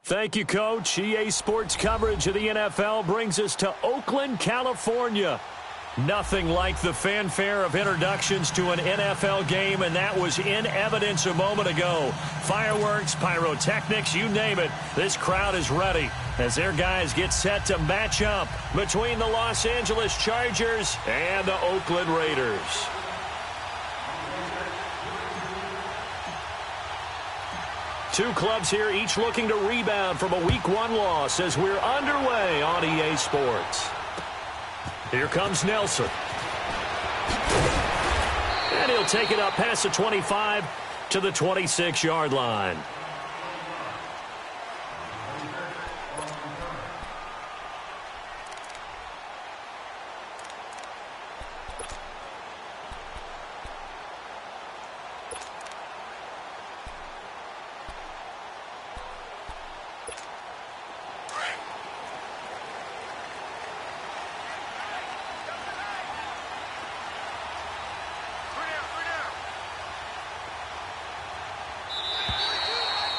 Thank you, Coach. EA Sports coverage of the NFL brings us to Oakland, California. Nothing like the fanfare of introductions to an NFL game, and that was in evidence a moment ago. Fireworks, pyrotechnics, you name it. This crowd is ready as their guys get set to match up between the Los Angeles Chargers and the Oakland Raiders. Two clubs here, each looking to rebound from a Week 1 loss as we're underway on EA Sports. Here comes Nelson. And he'll take it up past the 25 to the 26-yard line.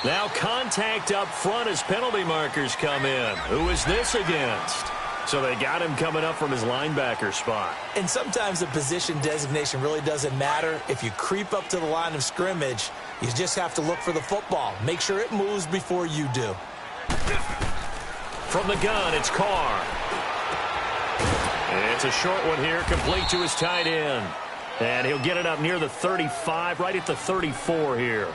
Now contact up front as penalty markers come in. Who is this against? So they got him coming up from his linebacker spot. And sometimes the position designation really doesn't matter. If you creep up to the line of scrimmage, you just have to look for the football. Make sure it moves before you do. From the gun, it's Carr. It's a short one here, complete to his tight end. And he'll get it up near the 35, right at the 34 here.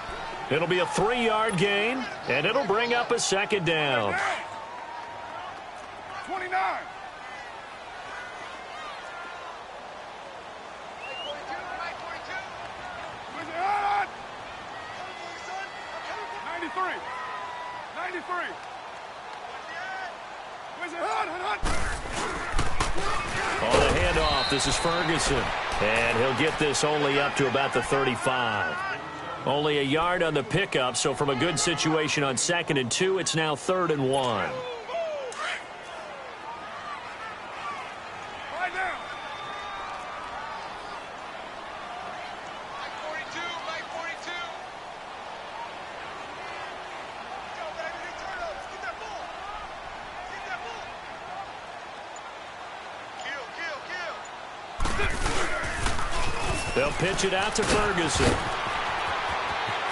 It'll be a 3-yard gain, and it'll bring up a second down. 29. Where's it at? 93. 93. Where's it at? On the handoff, this is Ferguson. And he'll get this only up to about the 35. Only a yard on the pickup, so from a good situation on 2nd and 2, it's now 3rd and 1. They'll pitch it out to Ferguson.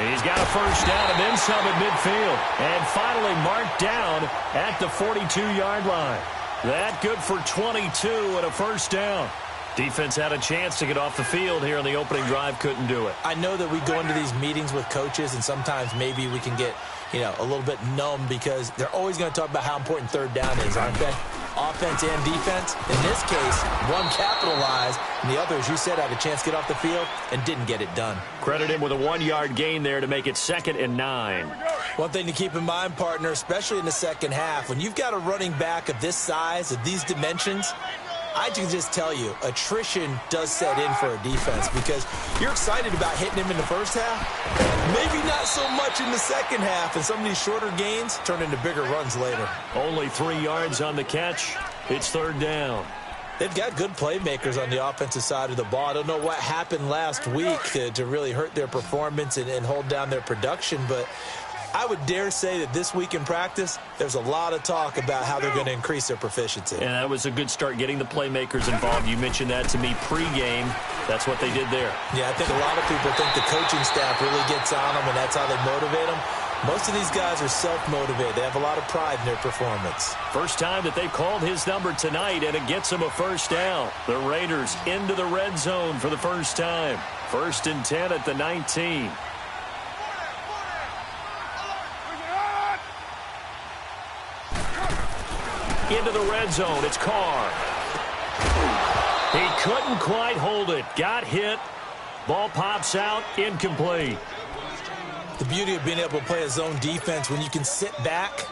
He's got a first down and then some at midfield. And finally marked down at the 42-yard line. That good for 22 and a first down. Defense had a chance to get off the field here in the opening drive, couldn't do it. I know that we go into these meetings with coaches, and sometimes maybe we can get, a little bit numb because they're always going to talk about how important third down is, aren't they? Offense and defense. In this case, one capitalized, and the other, as you said, had a chance to get off the field and didn't get it done. Credit him with a 1-yard gain there to make it 2nd and 9. One thing to keep in mind, partner, especially in the second half, when you've got a running back of this size, of these dimensions, I can just tell you, attrition does set in for a defense because you're excited about hitting him in the first half. Maybe not so much in the second half, and some of these shorter gains turn into bigger runs later. Only 3 yards on the catch. It's 3rd down. They've got good playmakers on the offensive side of the ball. I don't know what happened last week to really hurt their performance and hold down their production, but I would dare say that this week in practice, there's a lot of talk about how they're going to increase their proficiency. And that was a good start getting the playmakers involved. You mentioned that to me pregame. That's what they did there. Yeah, I think a lot of people think the coaching staff really gets on them, and that's how they motivate them. Most of these guys are self-motivated. They have a lot of pride in their performance. First time that they've called his number tonight, and it gets him a first down. The Raiders into the red zone for the first time. 1st and 10 at the 19. Into the red zone, it's Carr. He couldn't quite hold it. Got hit. Ball pops out, incomplete. The beauty of being able to play a zone defense when you can sit back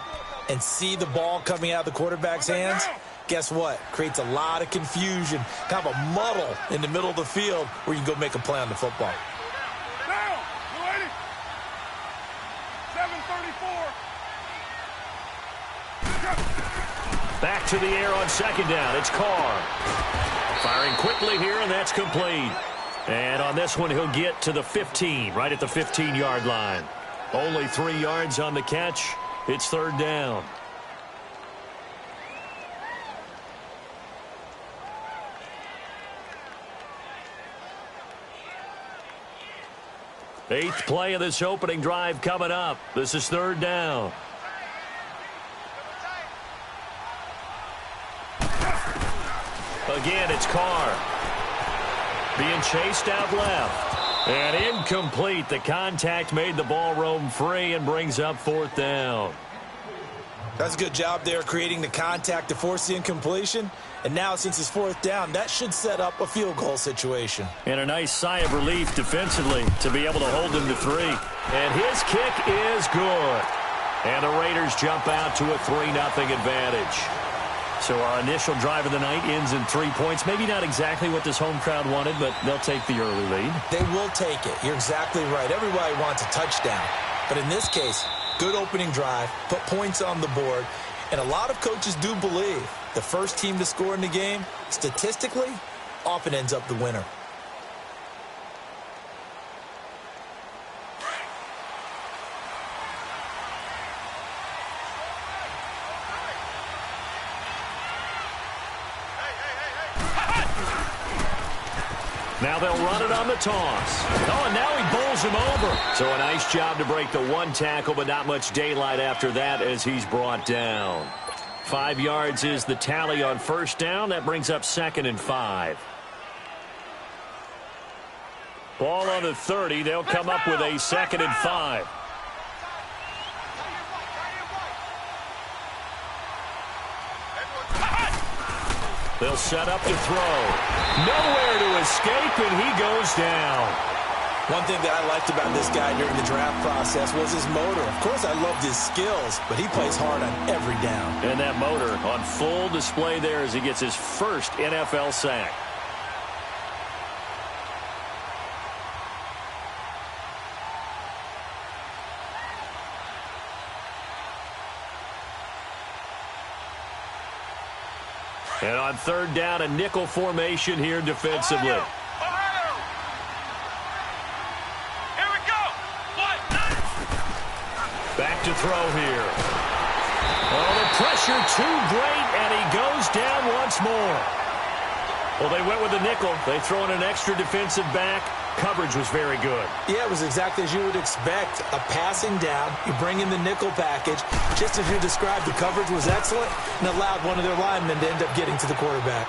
and see the ball coming out of the quarterback's hands, guess what? Creates a lot of confusion, kind of a muddle in the middle of the field where you can go make a play on the football. Now, you ready? 7:34. Back to the air on 2nd down. It's Carr. Firing quickly here, and that's complete. And on this one, he'll get to the 15, right at the 15-yard line. Only 3 yards on the catch. It's third down. Eighth play of this opening drive coming up. This is third down. Again, it's Carr. Being chased out left. And incomplete. The contact made the ball roam free and brings up fourth down. That's a good job there creating the contact to force the incompletion. And now, since it's fourth down, that should set up a field goal situation. And a nice sigh of relief defensively to be able to hold him to 3. And his kick is good. And the Raiders jump out to a 3-0 advantage. So our initial drive of the night ends in 3 points. Maybe not exactly what this home crowd wanted, but they'll take the early lead. They will take it. You're exactly right. Everybody wants a touchdown. But in this case, good opening drive, put points on the board. And a lot of coaches do believe the first team to score in the game, statistically, often ends up the winner. Now they'll run it on the toss. Oh, and now he bowls him over. So a nice job to break the one tackle, but not much daylight after that as he's brought down. 5 yards is the tally on first down. That brings up 2nd and 5. Ball on the 30. They'll come up with a 2nd and 5. They'll set up to throw. Nowhere to escape, and he goes down. One thing that I liked about this guy during the draft process was his motor. Of course, I loved his skills, but he plays hard on every down. And that motor on full display there as he gets his first NFL sack. And on third down, a nickel formation here defensively. Ohio! Here we go! Back to throw here. Oh, the pressure too great, and he goes down once more. Well, they went with the nickel. They throw in an extra defensive back. Coverage was very good. Yeah, it was exactly as you would expect. A passing down, you bring in the nickel package. Just as you described, the coverage was excellent and allowed one of their linemen to end up getting to the quarterback.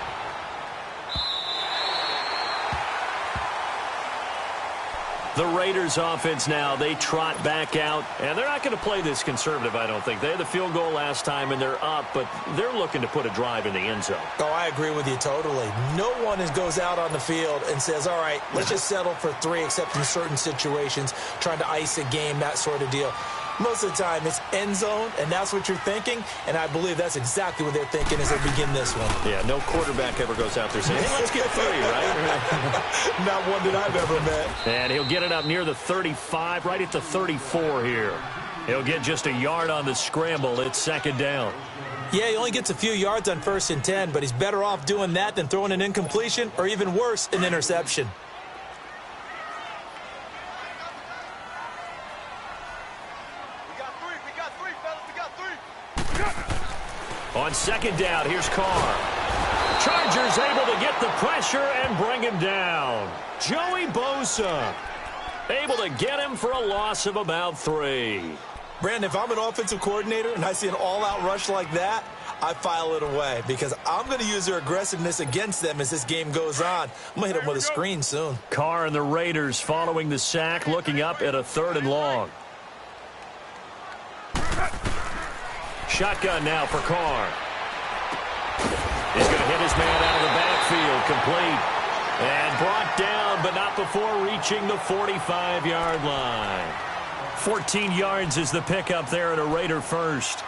The Raiders offense now, they trot back out, and they're not going to play this conservative, I don't think. They had the field goal last time, and they're up, but they're looking to put a drive in the end zone. Oh, I agree with you totally. No one goes out on the field and says, all right, let's just settle for 3, except in certain situations, trying to ice a game, that sort of deal. Most of the time, it's end zone, and that's what you're thinking, and I believe that's exactly what they're thinking as they begin this one. Yeah, no quarterback ever goes out there saying, hey, let's get 3, right? Not one that I've ever met. And he'll get it up near the 35, right at the 34 here. He'll get just a yard on the scramble. It's 2nd down. Yeah, he only gets a few yards on 1st and 10, but he's better off doing that than throwing an incompletion or even worse, an interception. On 2nd down, here's Carr. Chargers able to get the pressure and bring him down. Joey Bosa able to get him for a loss of about 3. Brandon, if I'm an offensive coordinator and I see an all-out rush like that, I file it away because I'm going to use their aggressiveness against them as this game goes on. I'm going to hit them with a screen soon. Carr and the Raiders following the sack, looking up at a 3rd and long. Shotgun now for Carr. He's going to hit his man out of the backfield, complete. And brought down, but not before reaching the 45-yard line. 14 yards is the pickup there at a Raider first.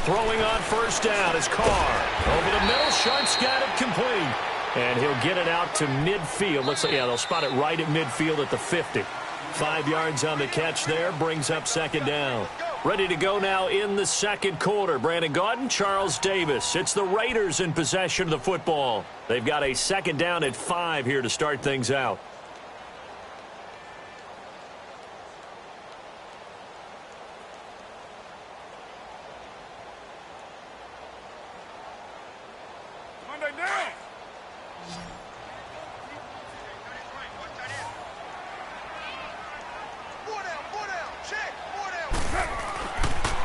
Throwing on 1st down is Carr. Over the middle, Sharp's got it complete. And he'll get it out to midfield. Looks like, yeah, they'll spot it right at midfield at the 50. 5 yards on the catch there, brings up 2nd down. Ready to go now in the second quarter. Brandon Gaudin, Charles Davis. It's the Raiders in possession of the football. They've got a second down at 5 here to start things out.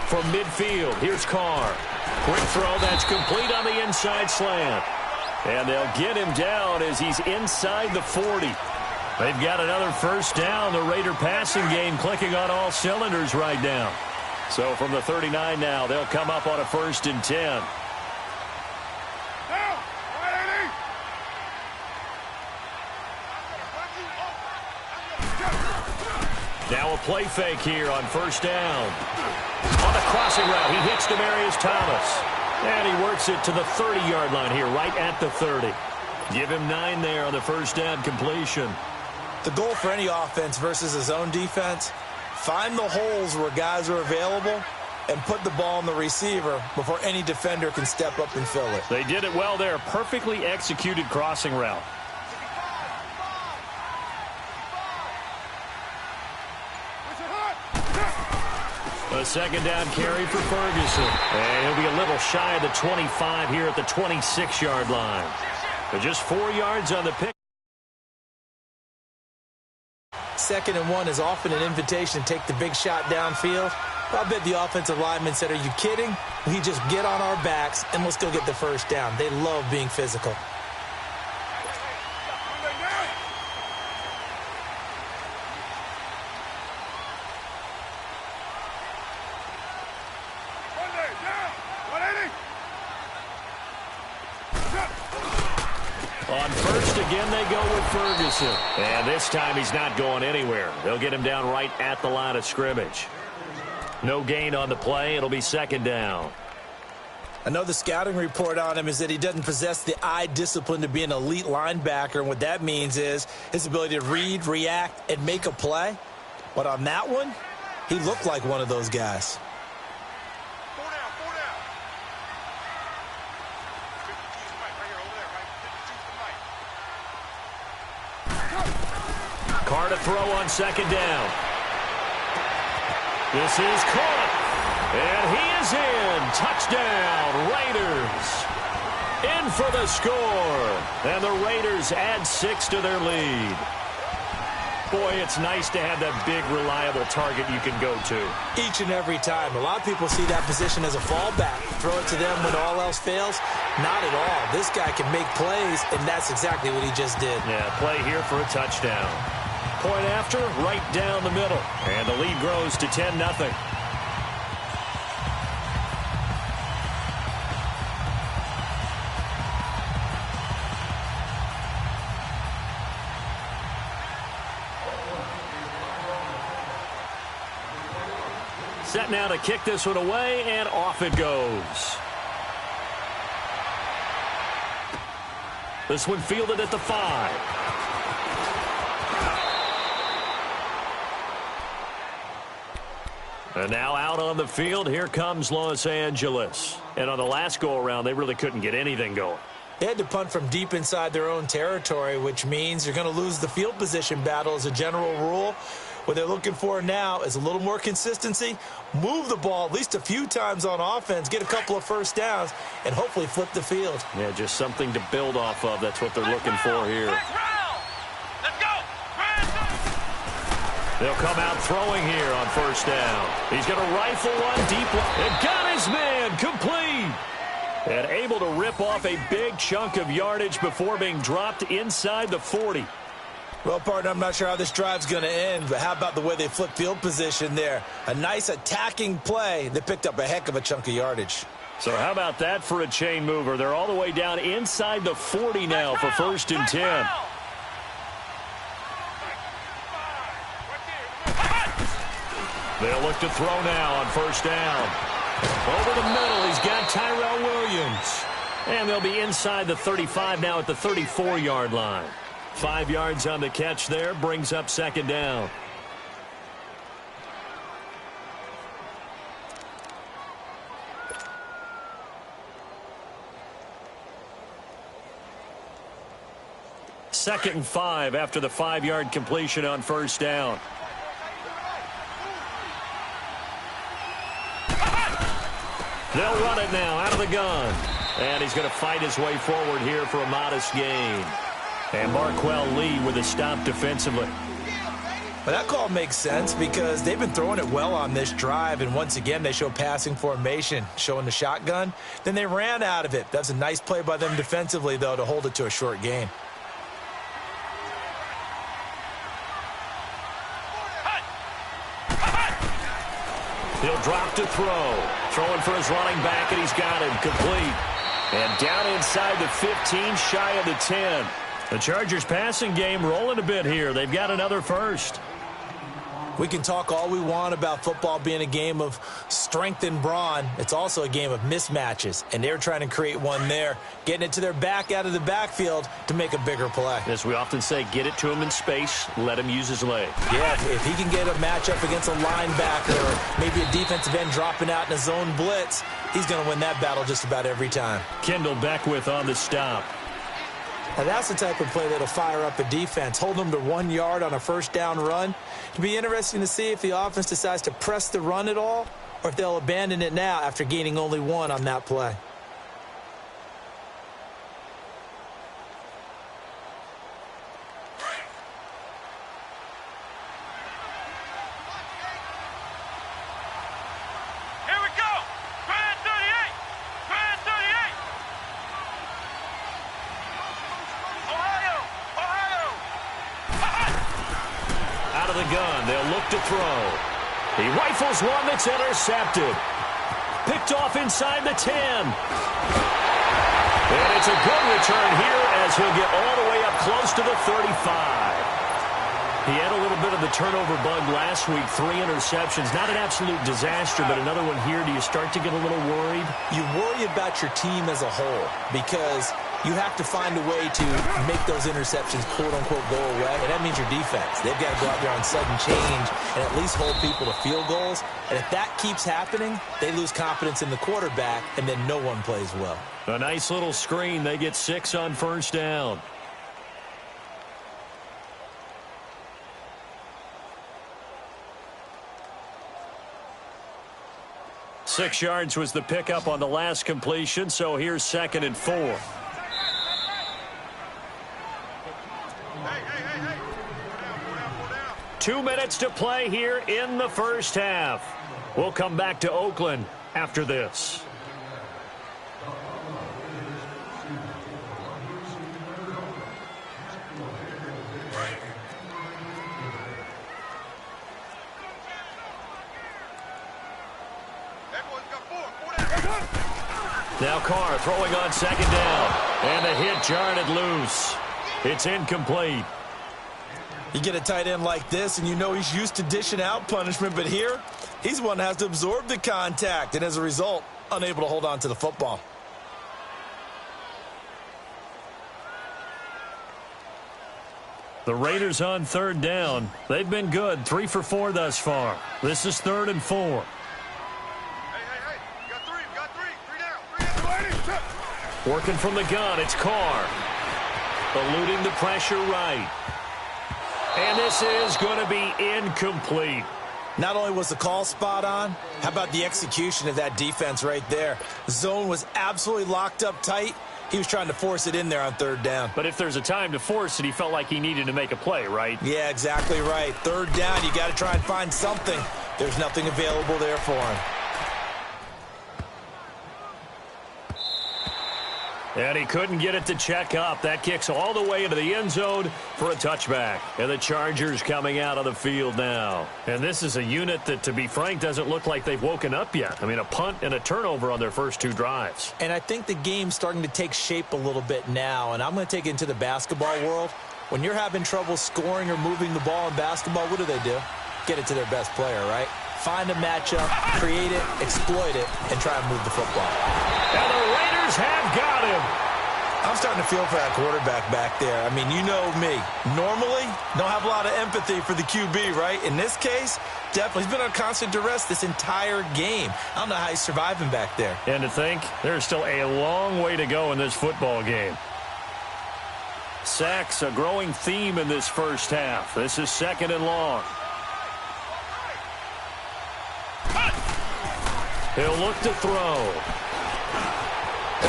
From midfield, here's Carr. Quick throw that's complete on the inside slant. And they'll get him down as he's inside the 40. They've got another first down. The Raider passing game clicking on all cylinders right now. So from the 39 now, they'll come up on a 1st and 10. Now a play fake here on 1st down. On the crossing route, he hits Demaryius Thomas. And he works it to the 30-yard line here, right at the 30. Give him 9 there on the first down completion. The goal for any offense versus his own defense, find the holes where guys are available and put the ball on the receiver before any defender can step up and fill it. They did it well there. Perfectly executed crossing route. A second down carry for Ferguson. And he'll be a little shy of the 25 here at the 26-yard line. But just 4 yards on the pick. 2nd and 1 is often an invitation to take the big shot downfield. I bet the offensive lineman said, "Are you kidding? We just get on our backs and let's go get the first down." They love being physical. On first, again, they go with Ferguson. And this time he's not going anywhere. They'll get him down right at the line of scrimmage. No gain on the play. It'll be 2nd down. I know the scouting report on him is that he doesn't possess the eye discipline to be an elite linebacker. And what that means is his ability to read, react, and make a play. But on that one, he looked like one of those guys. Carr to throw on 2nd down. This is caught. And he is in. Touchdown, Raiders. In for the score. And the Raiders add 6 to their lead. Boy, it's nice to have that big, reliable target you can go to. Each and every time. A lot of people see that position as a fallback. Throw it to them when all else fails. Not at all. This guy can make plays, and that's exactly what he just did. Yeah, play here for a touchdown. Point after, right down the middle. And the lead grows to 10-0. Set now to kick this one away, and off it goes. This one fielded at the 5. And now out on the field, here comes Los Angeles. And on the last go-around, they really couldn't get anything going. They had to punt from deep inside their own territory, which means you're going to lose the field position battle as a general rule. What they're looking for now is a little more consistency, move the ball at least a few times on offense, get a couple of first downs, and hopefully flip the field. Yeah, just something to build off of. That's what they're looking for here. Let's go. They'll come out throwing here on 1st down. He's going to rifle one deep. And got his man complete. And able to rip off a big chunk of yardage before being dropped inside the 40. Well, partner, I'm not sure how this drive's going to end, but how about the way they flip field position there? A nice attacking play. They picked up a heck of a chunk of yardage. So how about that for a chain mover? They're all the way down inside the 40 now for 1st and 10. They'll look to throw now on 1st down. Over the middle, he's got Tyrell Williams. And they'll be inside the 35 now at the 34-yard line. 5 yards on the catch there, brings up 2nd down. 2nd and 5 after the 5-yard completion on first down. They'll run it now out of the gun. And he's going to fight his way forward here for a modest gain. And Marquell Lee with a stop defensively. But that call makes sense because they've been throwing it well on this drive, and once again they show passing formation, showing the shotgun. Then they ran out of it. That's a nice play by them defensively, though, to hold it to a short gain. He'll drop to throw. Throwing for his running back, and he's got him complete. And down inside the 15, shy of the 10. The Chargers passing game rolling a bit here. They've got another first. We can talk all we want about football being a game of strength and brawn. It's also a game of mismatches, and they're trying to create one there, getting it to their back out of the backfield to make a bigger play. As we often say, get it to him in space, let him use his leg. Yeah, if he can get a matchup against a linebacker or maybe a defensive end dropping out in a zone blitz, he's going to win that battle just about every time. Kendall Beckwith on the stop. Now that's the type of play that'll fire up a defense. Hold them to 1 yard on a first down run. It'll be interesting to see if the offense decides to press the run at all or if they'll abandon it now after gaining only 1 on that play. Here we go. Grand 38. Grand 38. Ohio. Out of the gun, they'll look to throw. He rifles one that's intercepted. Picked off inside the 10. And it's a good return here as he'll get all the way up close to the 35. He had a little bit of the turnover bug last week, 3 interceptions. Not an absolute disaster, but another one here. Do you start to get a little worried? You worry about your team as a whole because you have to find a way to make those interceptions, quote-unquote, go away, and that means your defense. They've got to go out there on sudden change and at least hold people to field goals. And if that keeps happening, they lose confidence in the quarterback, and then no one plays well. A nice little screen. They get 6 on first down. Six yards was the pickup on the last completion, so here's 2nd and 4. 2 minutes to play here in the first half. We'll come back to Oakland after this. Now Carr throwing on 2nd down. And the hit jarred it loose. It's incomplete. You get a tight end like this, and you know he's used to dishing out punishment, but here, he's the one that has to absorb the contact, and as a result, unable to hold on to the football. The Raiders on 3rd down. They've been good, 3 for 4 thus far. This is 3rd and 4. Working from the gun, it's Carr. Eluding the pressure right. And this is going to be incomplete. Not only was the call spot on, how about the execution of that defense right there? The zone was absolutely locked up tight. He was trying to force it in there on 3rd down. But if there's a time to force it, he felt like he needed to make a play, right? Yeah, exactly right. 3rd down, you got to try and find something. There's nothing available there for him. And he couldn't get it to check up. That kicks all the way into the end zone for a touchback. And the Chargers coming out on the field now. And this is a unit that, to be frank, doesn't look like they've woken up yet. I mean, a punt and a turnover on their first 2 drives. And I think the game's starting to take shape a little bit now. And I'm going to take it into the basketball world. When you're having trouble scoring or moving the ball in basketball, what do? Get it to their best player, right? Find a matchup, create it, exploit it, and try and move the football. And the Raiders have got him. I'm starting to feel for that quarterback back there. I mean, you know me. Normally, don't have a lot of empathy for the QB, right? In this case, definitely. He's been on constant duress this entire game. I don't know how he's surviving back there. And to think, there's still a long way to go in this football game. Sacks, a growing theme in this first half. This is 2nd and long. He'll look to throw.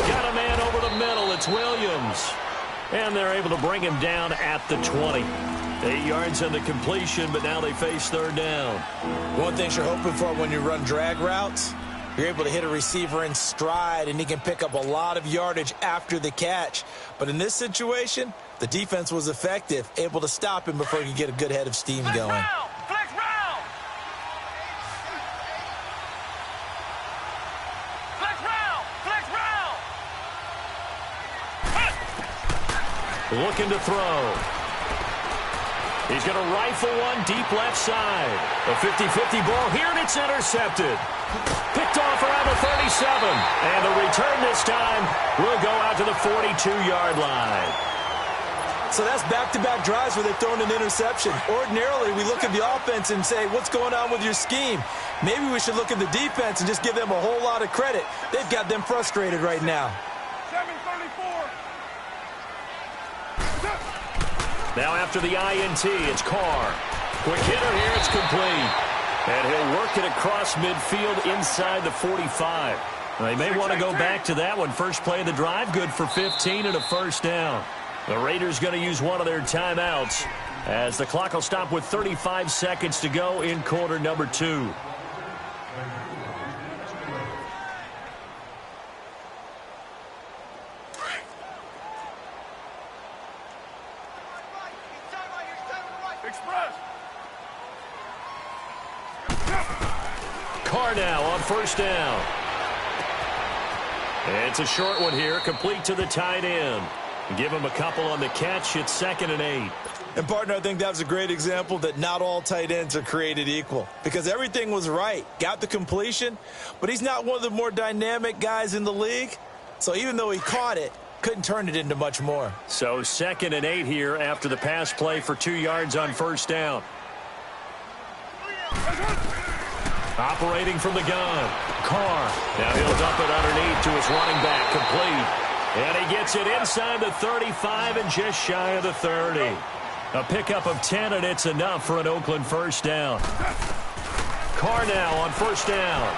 Got a man over the middle. It's Williams. And they're able to bring him down at the 20. 8 yards on the completion, but now they face 3rd down. One thing you're hoping for when you run drag routes, you're able to hit a receiver in stride, and he can pick up a lot of yardage after the catch. But in this situation, the defense was effective, able to stop him before he could get a good head of steam going. Flex round! Flex round! Flex round! Looking to throw. He's going to rifle one deep left side. A 50-50 ball here, and it's intercepted. Picked off around the 37. And the return this time will go out to the 42-yard line. So that's back-to-back drives where they've thrown an interception. Ordinarily, we look at the offense and say, what's going on with your scheme? Maybe we should look at the defense and just give them a whole lot of credit. They've got them frustrated right now. 734. Now after the INT, it's Carr. Quick hitter here, it's complete. And he'll work it across midfield inside the 45. They may want to go back to that one. First play of the drive, good for 15 and a first down. The Raiders going to use one of their timeouts as the clock will stop with 35 seconds to go in quarter number 2. Express. Carr now on first down. It's a short one here, complete to the tight end. Give him a couple on the catch. It's 2nd and 8. And, partner, I think that was a great example that not all tight ends are created equal because everything was right. Got the completion, but he's not one of the more dynamic guys in the league. So even though he caught it, couldn't turn it into much more. So 2nd and 8 here after the pass play for 2 yards on first down. Operating from the gun. Carr. Now he'll dump it underneath to his running back. Complete. And he gets it inside the 35 and just shy of the 30. A pickup of 10, and it's enough for an Oakland first down. Carr now on first down.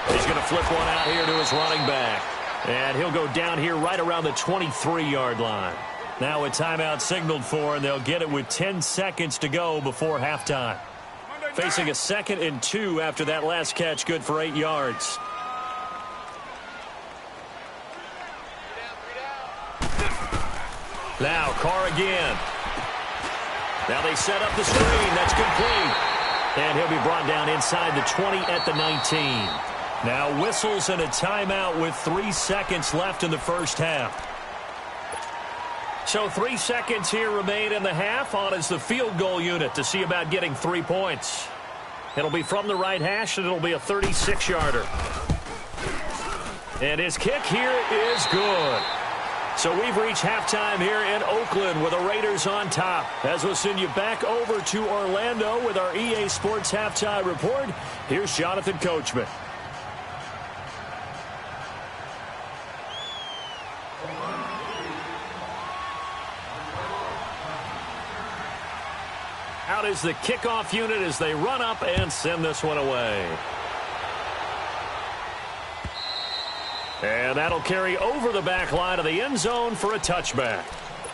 He's going to flip one out here to his running back. And he'll go down here right around the 23-yard line. Now a timeout signaled for, and they'll get it with 10 seconds to go before halftime. Facing a 2nd and 2 after that last catch, good for 8 yards. Now Carr again. Now they set up the screen. That's complete. And he'll be brought down inside the 20 at the 19. Now whistles and a timeout with 3 seconds left in the first half. So 3 seconds here remain in the half. On is the field goal unit to see about getting 3 points. It'll be from the right hash, and it'll be a 36-yarder. And his kick here is good. So we've reached halftime here in Oakland with the Raiders on top. As we'll send you back over to Orlando with our EA Sports Halftime Report, here's Jonathan Coachman. Out is the kickoff unit as they run up and send this one away. And that'll carry over the back line of the end zone for a touchback.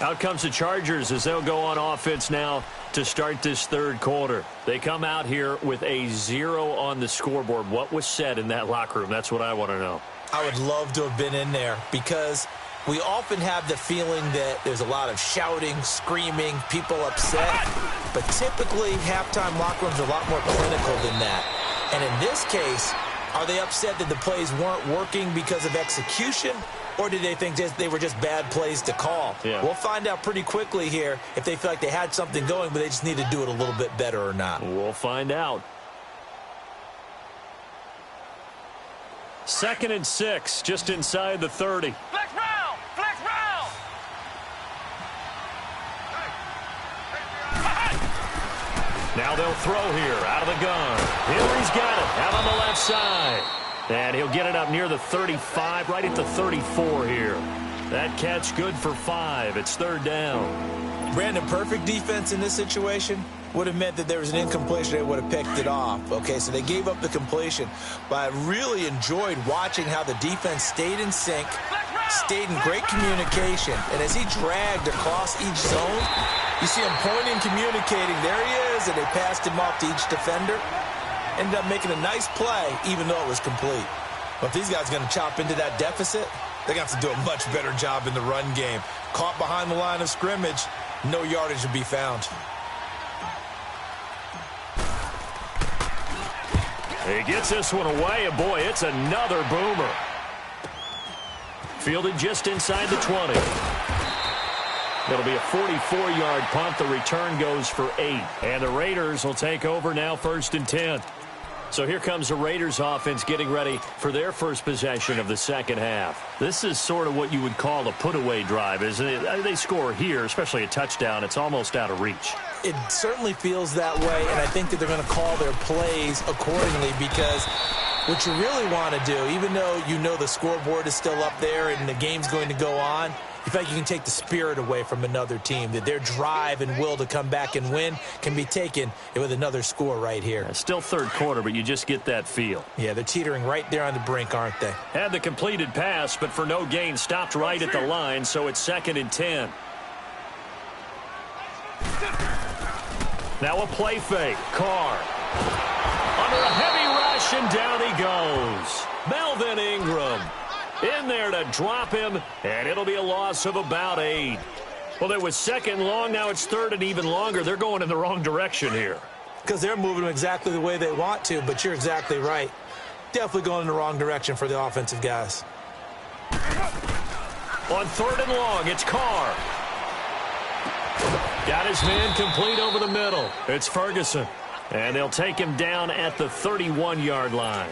Out comes the Chargers as they'll go on offense now to start this third quarter. They come out here with a 0 on the scoreboard. What was said in that locker room? That's what I want to know. I would love to have been in there because we often have the feeling that there's a lot of shouting, screaming, people upset. But typically, halftime locker rooms are a lot more clinical than that. And in this case, are they upset that the plays weren't working because of execution, or did they think they were just bad plays to call? Yeah. We'll find out pretty quickly here if they feel like they had something going, but they just need to do it a little bit better or not. We'll find out. 2nd and 6, just inside the 30. Flex round! Flex round! Now they'll throw here out of the gun. Henry's got it out on the left side. And he'll get it up near the 35, right at the 34 here. That catch good for 5. It's 3rd down. Brandon, perfect defense in this situation would have meant that there was an incompletion. They would have picked it off. Okay, so they gave up the completion. But I really enjoyed watching how the defense stayed in sync, stayed in great communication. And as he dragged across each zone, you see him pointing, communicating. There he is, and they passed him off to each defender. Ended up making a nice play, even though it was complete. But if these guys are going to chop into that deficit, they're going to have to do a much better job in the run game. Caught behind the line of scrimmage, no yardage to be found. He gets this one away, and boy, it's another boomer. Fielded just inside the 20. It'll be a 44-yard punt. The return goes for 8. And the Raiders will take over now, 1st and 10. So here comes the Raiders offense getting ready for their first possession of the second half. This is sort of what you would call a put-away drive, isn't it? They score here, especially a touchdown. It's almost out of reach. It certainly feels that way, and I think that they're going to call their plays accordingly, because what you really want to do, even though you know the scoreboard is still up there and the game's going to go on, you feel like you can take the spirit away from another team, that their drive and will to come back and win can be taken with another score right here. Still 3rd quarter, but you just get that feel. Yeah, they're teetering right there on the brink, aren't they? Had the completed pass, but for no gain, stopped right at the line, so it's 2nd and 10. Now a play fake. Carr. Under a heavy rush, and down he goes. Melvin Ingram in there to drop him, and it'll be a loss of about 8. Well, it was 2nd and long. Now it's 3rd and even longer. They're going in the wrong direction here. Because they're moving exactly the way they want to, but you're exactly right. Definitely going in the wrong direction for the offensive guys. On 3rd and long, it's Carr. Got his man complete over the middle. It's Ferguson. And they'll take him down at the 31-yard line.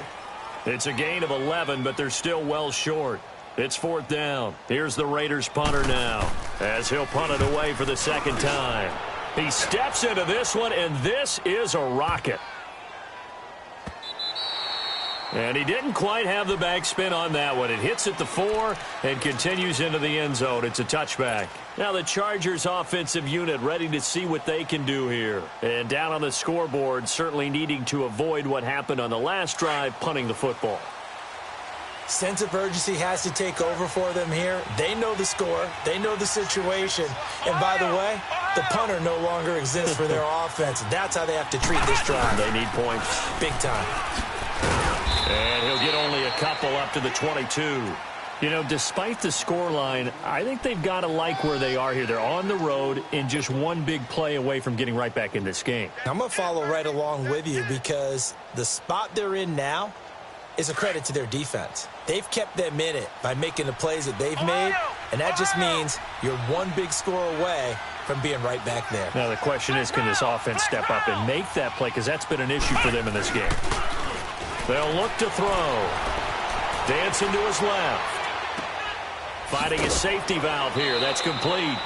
It's a gain of 11, but they're still well short. It's 4th down. Here's the Raiders punter now, as he'll punt it away for the 2nd time. He steps into this one, and this is a rocket. And he didn't quite have the backspin on that one. It hits at the 4 and continues into the end zone. It's a touchback. Now the Chargers offensive unit ready to see what they can do here. And down on the scoreboard, certainly needing to avoid what happened on the last drive, punting the football. Sense of urgency has to take over for them here. They know the score. They know the situation. And by the way, the punter no longer exists for their offense. That's how they have to treat this drive. They need points. Big time. And he'll get only a couple up to the 22. You know, despite the scoreline, I think they've got to like where they are here. They're on the road and just one big play away from getting right back in this game. I'm going to follow right along with you, because the spot they're in now is a credit to their defense. They've kept them in it by making the plays that they've made, and that just means you're one big score away from being right back there. Now the question is, can this offense step up and make that play, because that's been an issue for them in this game. They'll look to throw. Dancing to his left. Finding a safety valve here. That's complete.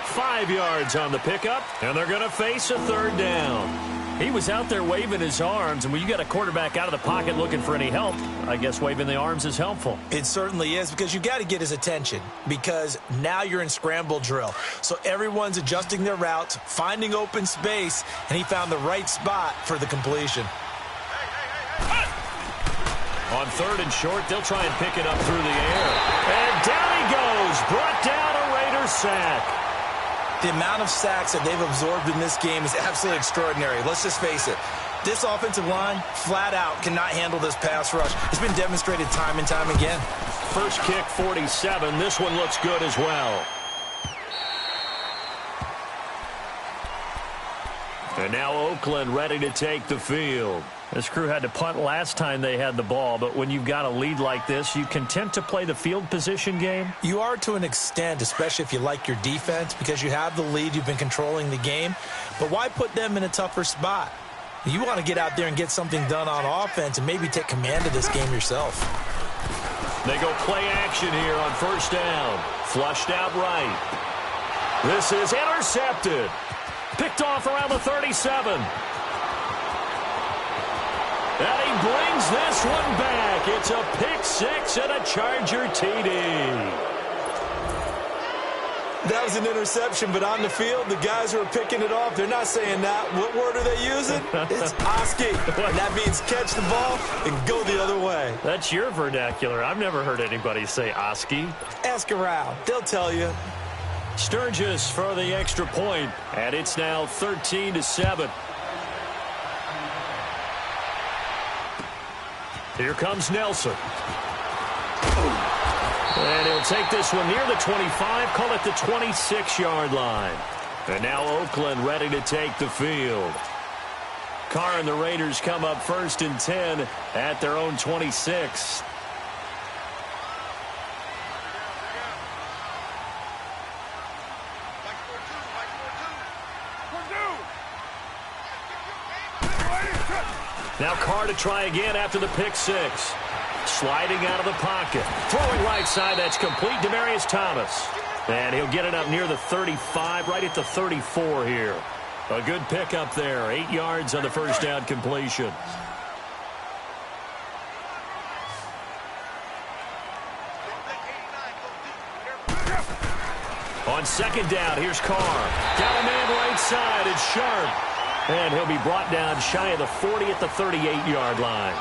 5 yards on the pickup, and they're going to face a 3rd down. He was out there waving his arms, and when you got a quarterback out of the pocket looking for any help, I guess waving the arms is helpful. It certainly is, because you got to get his attention, because now you're in scramble drill. So everyone's adjusting their routes, finding open space, and he found the right spot for the completion. On 3rd and short, they'll try and pick it up through the air. And down he goes. Brought down a Raiders sack. The amount of sacks that they've absorbed in this game is absolutely extraordinary. Let's just face it. This offensive line, flat out, cannot handle this pass rush. It's been demonstrated time and time again. First kick, 47. This one looks good as well. And now Oakland ready to take the field. This crew had to punt last time they had the ball, but when you've got a lead like this, you content to play the field position game? You are to an extent, especially if you like your defense, because you have the lead, you've been controlling the game. But why put them in a tougher spot? You want to get out there and get something done on offense and maybe take command of this game yourself. They go play action here on 1st down. Flushed out right. This is intercepted. Picked off around the 37. And he brings this one back. It's a pick 6 and a Charger TD. That was an interception, but on the field, the guys who are picking it off, they're not saying that. What word are they using? It's Oski, and that means catch the ball and go the other way. That's your vernacular. I've never heard anybody say Oski. Ask around. They'll tell you. Sturgis for the extra point, and it's now 13-7. Here comes Nelson. And he'll take this one near the 25, call it the 26-yard line. And now Oakland ready to take the field. Carr and the Raiders come up 1st and 10 at their own 26. Now Carr to try again after the pick six. Sliding out of the pocket. Throwing right side, that's complete. Demaryius Thomas. And he'll get it up near the 35, right at the 34 here. A good pickup there. 8 yards on the first down completion. On second down, here's Carr. Got a man right side. It's Sharp. And he'll be brought down shy of the 40 at the 38-yard line.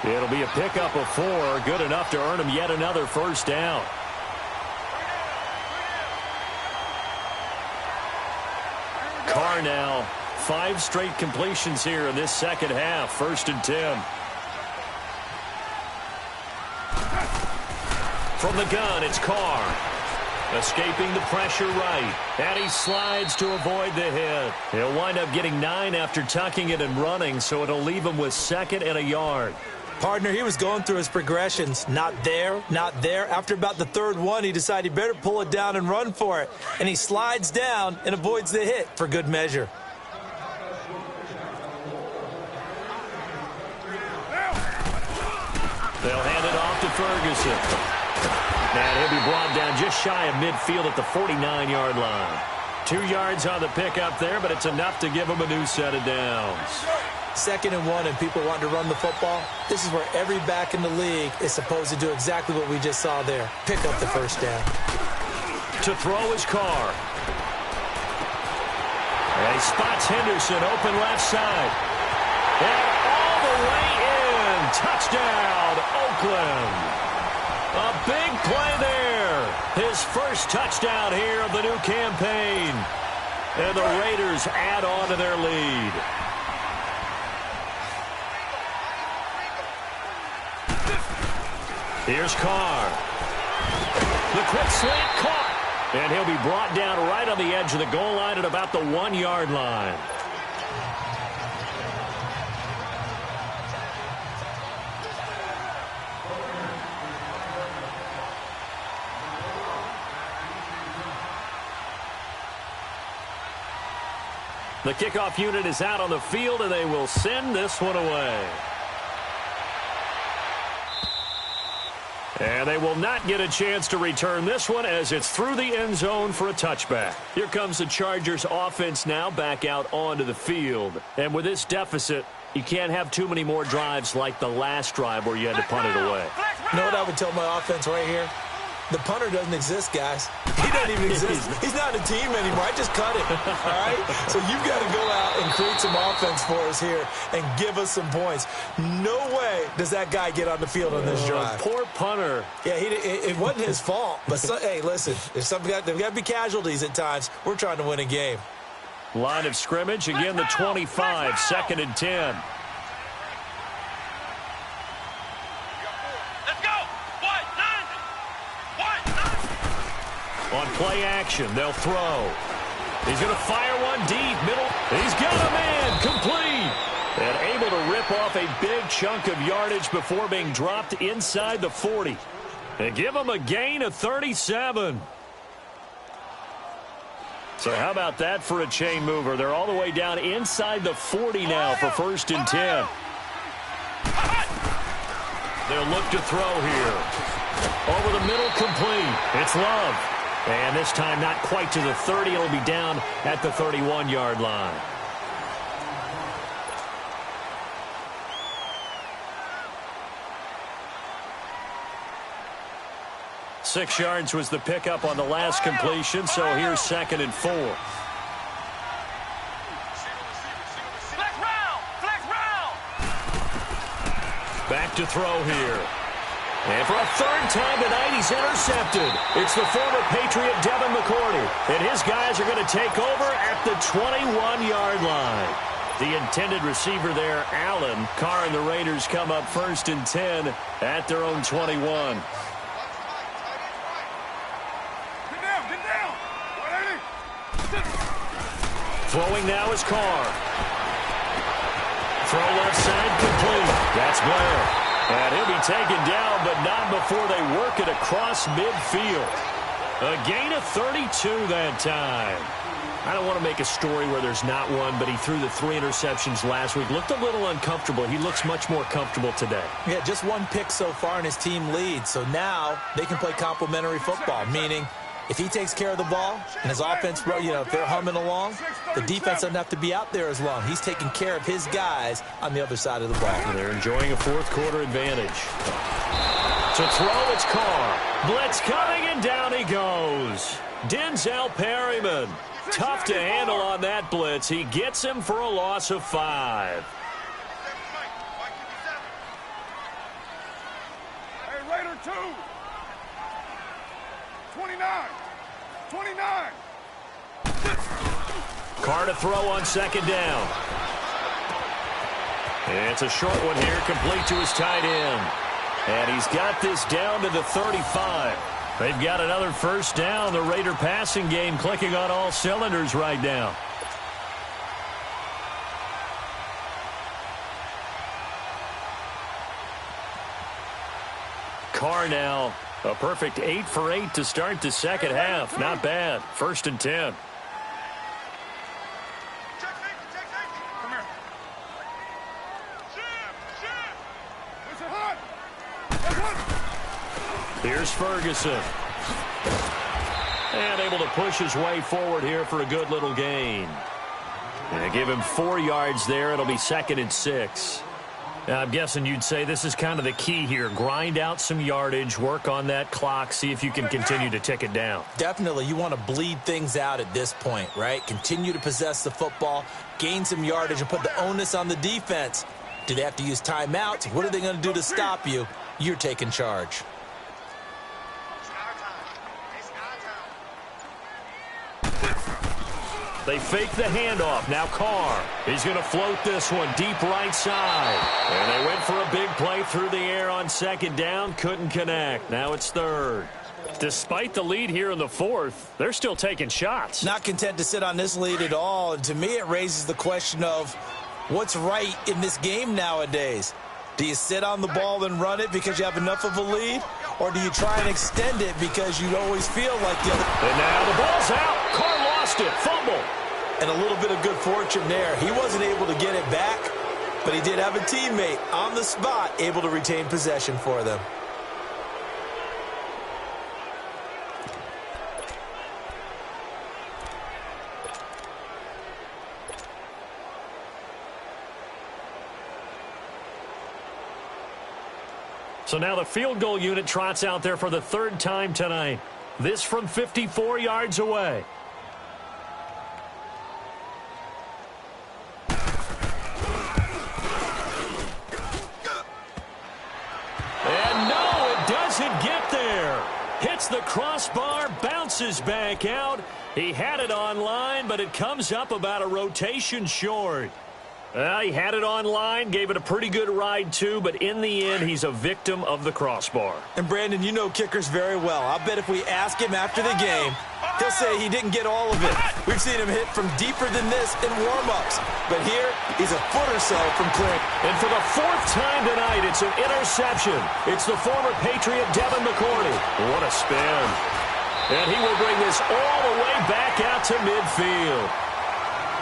It'll be a pickup of 4. Good enough to earn him yet another first down. Carr now, 5 straight completions here in this second half. 1st and 10. From the gun, it's Carr. Escaping the pressure right. And he slides to avoid the hit. He'll wind up getting 9 after tucking it and running, so it'll leave him with 2nd and a yard. Partner, he was going through his progressions. Not there, not there. After about the 3rd one, he decided he better pull it down and run for it. And he slides down and avoids the hit for good measure. They'll hand it off to Ferguson. And he'll be brought down just shy of midfield at the 49-yard line. 2 yards on the pickup there, but it's enough to give him a new set of downs. 2nd and 1 and people want to run the football. This is where every back in the league is supposed to do exactly what we just saw there. Pick up the first down. To throw is Carr. And he spots Henderson open left side. And all the way in. Touchdown, Oakland. A big play there. His first touchdown here of the new campaign. And the Raiders add on to their lead. Here's Carr. The quick slant caught. And he'll be brought down right on the edge of the goal line at about the 1-yard line. The kickoff unit is out on the field, and they will send this one away. And they will not get a chance to return this one as it's through the end zone for a touchback. Here comes the Chargers offense now back out onto the field. And with this deficit, you can't have too many more drives like the last drive where you had to punt it away. You know what I would tell my offense right here? The punter doesn't exist, guys. He doesn't even exist. He's not a team anymore. I just cut it, all right? So you've got to go out and create some offense for us here and give us some points. No way does that guy get on the field on this drive. Poor punter. Yeah, it wasn't his fault. But, hey, listen, there's got to be casualties at times. We're trying to win a game. Line of scrimmage, again the 25, 2nd and 10. On play action, they'll throw. He's going to fire one deep, middle. He's got a man, complete. And able to rip off a big chunk of yardage before being dropped inside the 40. And give him a gain of 37. So how about that for a chain mover? They're all the way down inside the 40 now for 1st and 10. They'll look to throw here. Over the middle, complete. It's Love. And this time not quite to the 30. It'll be down at the 31-yard line. 6 yards was the pickup on the last completion, so here's 2nd and 4. Back to throw here. And for a 3rd time tonight, he's intercepted. It's the former Patriot Devin McCourty. And his guys are going to take over at the 21-yard line. The intended receiver there, Allen. Carr and the Raiders come up 1st and 10 at their own 21. Get down. Throwing now is Carr. Throw left side complete. That's Blair. And he'll be taken down, but not before they work it across midfield. A gain of 32 that time. I don't want to make a story where there's not one, but he threw the 3 interceptions last week. Looked a little uncomfortable. He looks much more comfortable today. Yeah, just 1 pick so far and his team leads. So now they can play complementary football, meaning if he takes care of the ball and his offense, if they're humming along, the defense doesn't have to be out there as long. He's taking care of his guys on the other side of the ball. And they're enjoying a 4th quarter advantage. To throw, it's Carr. Blitz coming, and down he goes. Denzel Perryman. Tough to handle on that blitz. He gets him for a loss of 5. Hey, Raider 2. 29. Carr to throw on 2nd down. And it's a short one here, complete to his tight end. And he's got this down to the 35. They've got another 1st down. The Raider passing game clicking on all cylinders right now. Carr now a perfect 8 for 8 to start the 2nd half. Not bad. 1st and 10. Come here. Here's Ferguson. And able to push his way forward here for a good little gain. And give him 4 yards there. It'll be 2nd and 6. Now, I'm guessing you'd say this is kind of the key here. Grind out some yardage, work on that clock, see if you can continue to tick it down. Definitely, you want to bleed things out at this point, right? Continue to possess the football, gain some yardage, and put the onus on the defense. Do they have to use timeouts? What are they going to do to stop you? You're taking charge. They fake the handoff. Now Carr. He's going to float this one deep right side. And they went for a big play through the air on 2nd down. Couldn't connect. Now it's 3rd. Despite the lead here in the 4th, they're still taking shots. Not content to sit on this lead at all. And to me, it raises the question of what's right in this game nowadays. Do you sit on the ball and run it because you have enough of a lead? Or do you try and extend it because you always feel like the other... And now the ball's out. Carr lost it. Fumble. And a little bit of good fortune there. He wasn't able to get it back, but he did have a teammate on the spot able to retain possession for them. So now the field goal unit trots out there for the 3rd time tonight. This from 54 yards away. And no, it doesn't get there. Hits the crossbar, bounces back out. He had it online, but it comes up about a rotation short. He had it online, gave it a pretty good ride, too, but in the end, he's a victim of the crossbar. And, Brandon, you know kickers very well. I'll bet if we ask him after the game, he'll say he didn't get all of it. We've seen him hit from deeper than this in warm-ups. But here, he's a foot or so from clearing. And for the 4th time tonight, it's an interception. It's the former Patriot Devin McCourty. What a spin. And he will bring this all the way back out to midfield.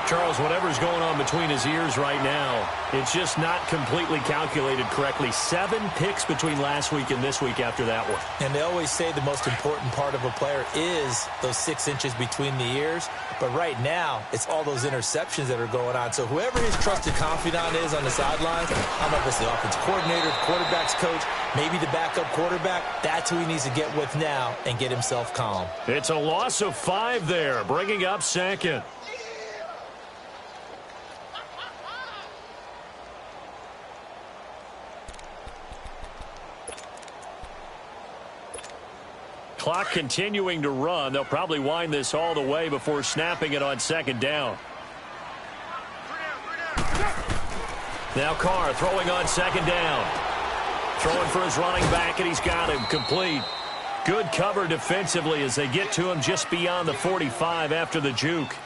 Charles, whatever's going on between his ears right now, it's just not completely calculated correctly. 7 picks between last week and this week after that one. And they always say the most important part of a player is those 6 inches between the ears. But right now, it's all those interceptions that are going on. So whoever his trusted confidant is on the sidelines, I don't know if it's the offense coordinator, the quarterback's coach, maybe the backup quarterback, that's who he needs to get with now and get himself calm. It's a loss of 5 there, bringing up second. Clock continuing to run. They'll probably wind this all the way before snapping it on second down. Now Carr throwing on second down. Throwing for his running back, and he's got him complete. Good cover defensively as they get to him just beyond the 45 after the juke.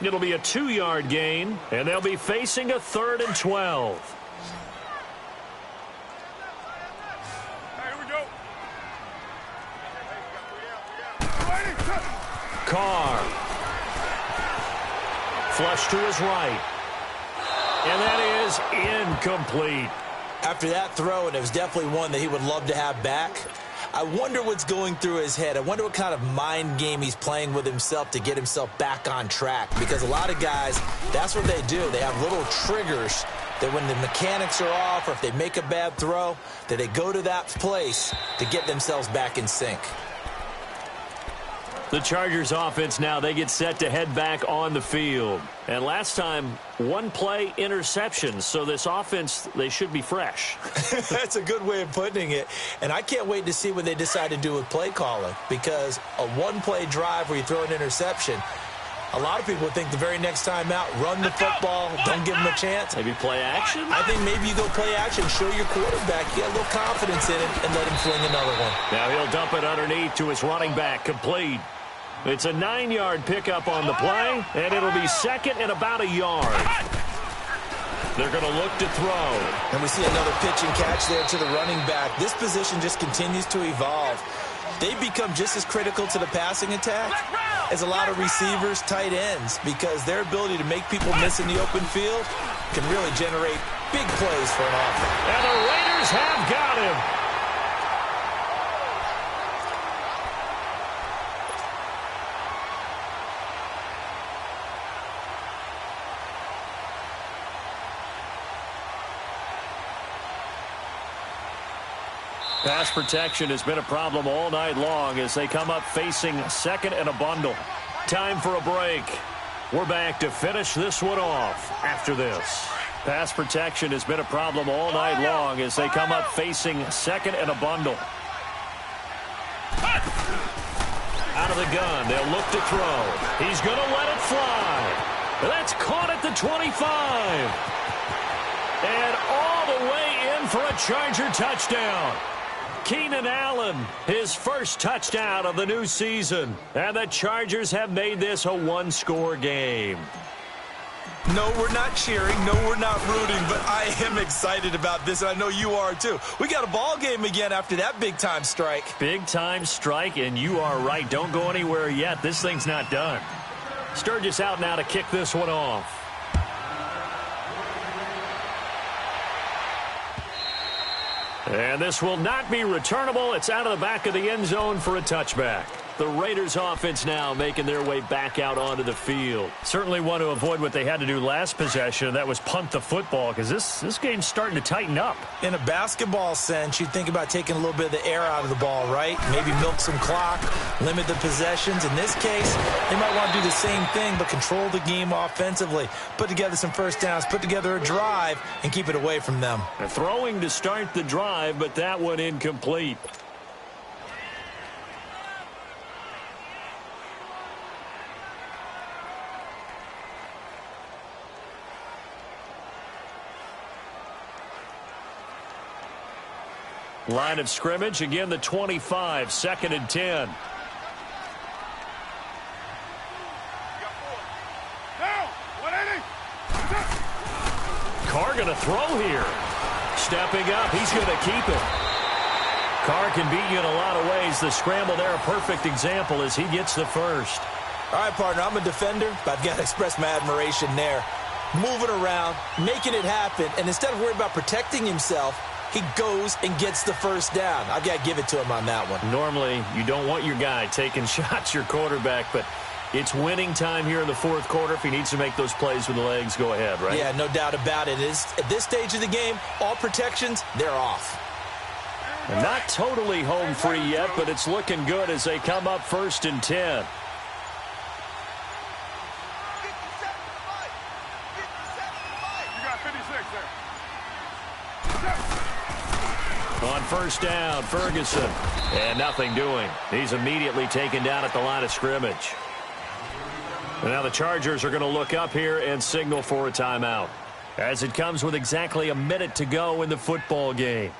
It'll be a 2-yard gain, and they'll be facing a 3rd and 12. Carr. Flush to his right. And that is incomplete. After that throw, and it was definitely one that he would love to have back, I wonder what's going through his head. I wonder what kind of mind game he's playing with himself to get himself back on track. Because a lot of guys, that's what they do. They have little triggers that when the mechanics are off or if they make a bad throw, that they go to that place to get themselves back in sync. The Chargers offense now, they get set to head back on the field. And last time, 1-play interception. So this offense, they should be fresh. That's a good way of putting it. And I can't wait to see what they decide to do with play calling. Because a 1-play drive where you throw an interception, a lot of people think the very next time out, run the football, don't give them a chance. Maybe play action? I think maybe you go play action, show your quarterback, you got a little confidence in it, and let him fling another one. Now he'll dump it underneath to his running back, complete. It's a 9-yard pickup on the play, and it'll be second and about a yard. They're going to look to throw. And we see another pitch and catch there to the running back. This position just continues to evolve. They become just as critical to the passing attack as a lot of receivers, tight ends, because their ability to make people miss in the open field can really generate big plays for an offense. And the Raiders have got him. Pass protection has been a problem all night long as they come up facing second and a bundle. Time for a break. We're back to finish this one off after this. Pass protection has been a problem all night long as they come up facing second and a bundle. Out of the gun, they'll look to throw. He's going to let it fly. That's caught at the 25. And all the way in for a Charger touchdown. Keenan Allen, his first touchdown of the new season. And the Chargers have made this a 1-score game. No, we're not cheering. No, we're not rooting. But I am excited about this, and I know you are too. We got a ball game again after that big-time strike. Big-time strike, and you are right. Don't go anywhere yet. This thing's not done. Sturgis out now to kick this one off. And this will not be returnable. It's out of the back of the end zone for a touchback. The Raiders offense now making their way back out onto the field. Certainly want to avoid what they had to do last possession. That was punt the football because this game's starting to tighten up. In a basketball sense, you think about taking a little bit of the air out of the ball, right? Maybe milk some clock, limit the possessions. In this case, they might want to do the same thing but control the game offensively. Put together some first downs, put together a drive, and keep it away from them. Throwing to start the drive, but that one incomplete. Line of scrimmage, again the 25, 2nd and 10. Carr going to throw here. Stepping up, he's going to keep it. Carr can beat you in a lot of ways. The scramble there, a perfect example as he gets the first. All right, partner, I'm a defender, but I've got to express my admiration there. Moving around, making it happen, and instead of worrying about protecting himself, he goes and gets the first down. I've got to give it to him on that one. Normally, you don't want your guy taking shots, your quarterback, but it's winning time here in the fourth quarter. If he needs to make those plays with the legs, go ahead, right? Yeah, no doubt about it. At this stage of the game, all protections, they're off. And not totally home free yet, but it's looking good as they come up 1st and 10. On 1st down, Ferguson. And nothing doing. He's immediately taken down at the line of scrimmage. And now the Chargers are going to look up here and signal for a timeout, as it comes with exactly a minute to go in the football game.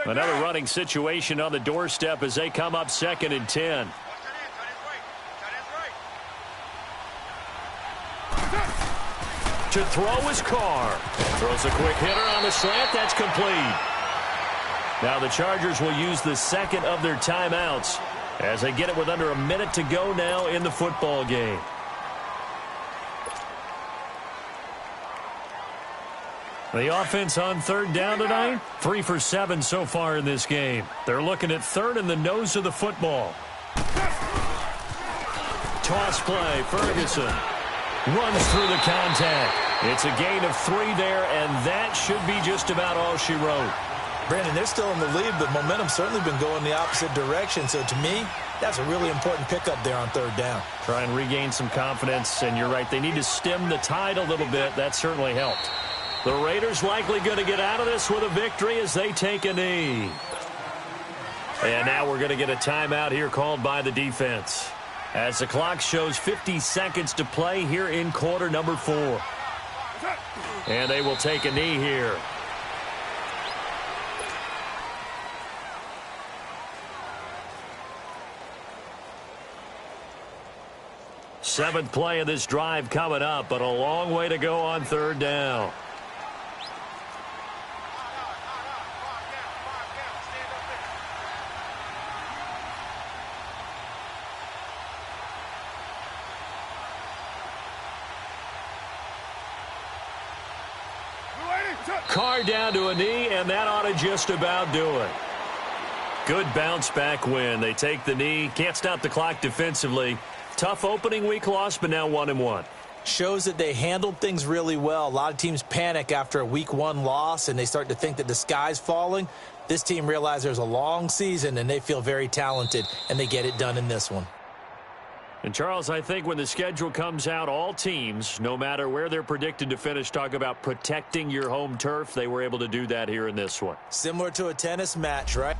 Another running situation on the doorstep as they come up 2nd and 10. To throw is Carr. Throws a quick hitter on the slant. That's complete. Now the Chargers will use the second of their timeouts as they get it with under a minute to go now in the football game. The offense on 3rd down tonight, 3 for 7 so far in this game. They're looking at 3rd in the nose of the football. Toss play, Ferguson. Runs through the contact. It's a gain of 3 there, and that should be just about all she wrote. Brandon, they're still in the lead, but momentum's certainly been going the opposite direction. So to me, that's a really important pickup there on 3rd down. Try and regain some confidence, and you're right. They need to stem the tide a little bit. That certainly helped. The Raiders likely going to get out of this with a victory as they take a knee. And now we're going to get a timeout here called by the defense, as the clock shows 50 seconds to play here in quarter number 4. And they will take a knee here. Seventh play of this drive coming up, but a long way to go on 3rd down. Carr down to a knee, and that ought to just about do it. Good bounce-back win. They take the knee. Can't stop the clock defensively. Tough opening week loss, but now 1-1. Shows that they handled things really well. A lot of teams panic after a week 1 loss, and they start to think that the sky's falling. This team realizes there's a long season, and they feel very talented, and they get it done in this one. And, Charles, I think when the schedule comes out, all teams, no matter where they're predicted to finish, talk about protecting your home turf. They were able to do that here in this one. Similar to a tennis match, right?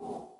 you.